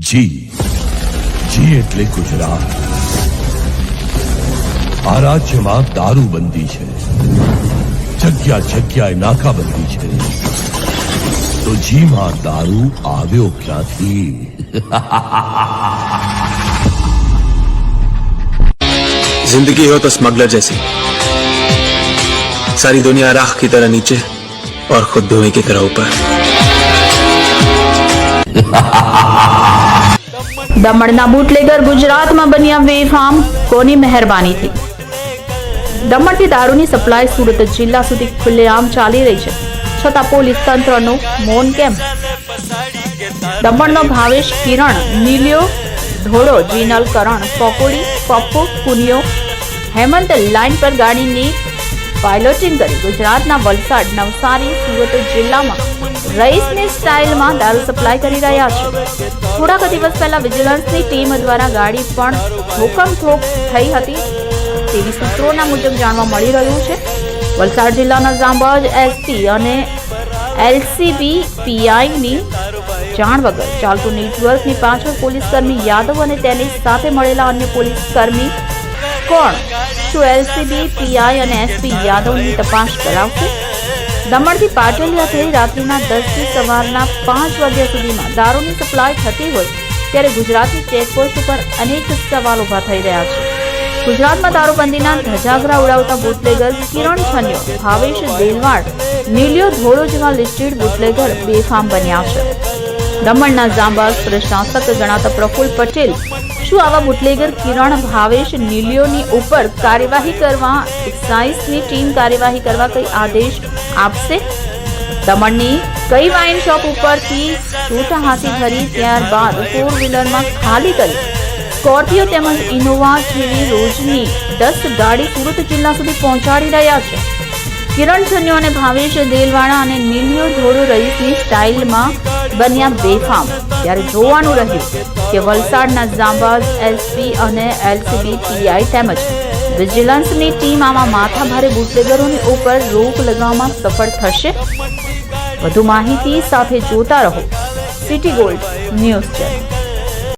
જી એટલે ગુજરાત। આ રાજ્યમાં દારૂબંધી છે, જગ્યા જગ્યાએ નાકાબંધી છે। તો જીમાં દારૂ આવ્યો ક્યાંથી? जिंदगी हो तो स्मगलर जैसी, सारी दुनिया राख की तरह नीचे और खुद धुएं की तरह ऊपर। દમણના બુટલેગર ગુજરાતમાં બન્યા બેફામ, કોની મહેરબાનીથી? દમણથી દારૂની સપ્લાય સુરત જિલ્લા સુધી ખુલ્લેઆમ ચાલી રહી છે, છતાં પોલીસ તંત્રનું મૌન કેમ? દમણનો ભાવેશ, કિરણ, નીલિયો, ધોળો, જીનલ, કરણ, પકોડી, પપ્પુ, પુનિયો, હેમંત લાઇન પર ગાડીની પાયલોટિંગ કરી ગુજરાતના વલસાડ, નવસારી, સુરત જિલ્લામાં રઈસની સ્ટાઇલમાં દારૂ સપ્લાય કરી રહ્યા છે। થોડાક દિવસ પહેલા વિજિલન્સની ટીમ દ્વારા ગાડી પણ ઠોકમઠોક થઈ હતી તેવી સૂત્રોના મુજબ જાણવા મળી રહ્યું છે। વલસાડ જિલ્લાના જાંબાજ એસપી અને એલસીબી પીઆઈની જાણ વગર ચાલતું નેટવર્કની પાછળ પોલીસકર્મી યાદવ અને તેની સાથે મળેલા અન્ય પોલીસકર્મી કોણ? શું એલસીબી પીઆઈ અને એસપી યાદવની તપાસ કરાવશે? દમણથી પાટલિયા થઈ રાત્રિના 10 થી સવારના 5 વાગ્યા સુધીમાં દારૂની સપ્લાય થતી હોય ત્યારે ગુજરાતની ચેકપોસ્ટ ઉપર અનેક સવાલ ઉભા થઈ રહ્યા છે। ગુજરાતમાં દારૂબંધીના ધજાગરા ઉડાવતા બુટલેગર કિરણ છન્યો, ભાવેશ દેલવાડ, નીલિયો, ધોળો જેવા લિસ્ટેડ બુટલેગર બેફામ બન્યા છે। દમણના જાંબાઝ પ્રશાસક ગણાતા પ્રફુલ પટેલ શું આવા બુટલેગર કિરણ, ભાવેશ, નીલિયોની ઉપર કાર્યવાહી કરવા એક્સાઇઝની ટીમ કાર્યવાહી કરવા કઈ આદેશ આપશે? દમણની કઈ વાઇન શોપ ઉપરથી છૂટા હાથી ભરી ત્યારબાદ 4 વ્હીલરમાં ખાલી કરી સ્કોર્પિયો તેમજ ઇનોવા જેવી રોજની 10 ગાડી સુરત જિલ્લા સુધી પહોંચાડી રહ્યા છે। કિરણ છન્યો અને ભાવેશ દેલવાડા અને નીલિયો ધોળો રઈસની સ્ટાઇલમાં બન્યા બેફામ। ત્યારે જોવાનું રહ્યું કે વલસાડના જાંબાઝ એસપી અને એલસીબી પીઆઈ તેમજ વિજિલન્સની ટીમ આમાં માથાભારે બુટલેગરોની ઉપર રોક લગાવવામાં સફળ થશે? વધુ માહિતી સાથે જોતા રહો સિટી ગોલ્ડ ન્યૂઝ ચેનલ।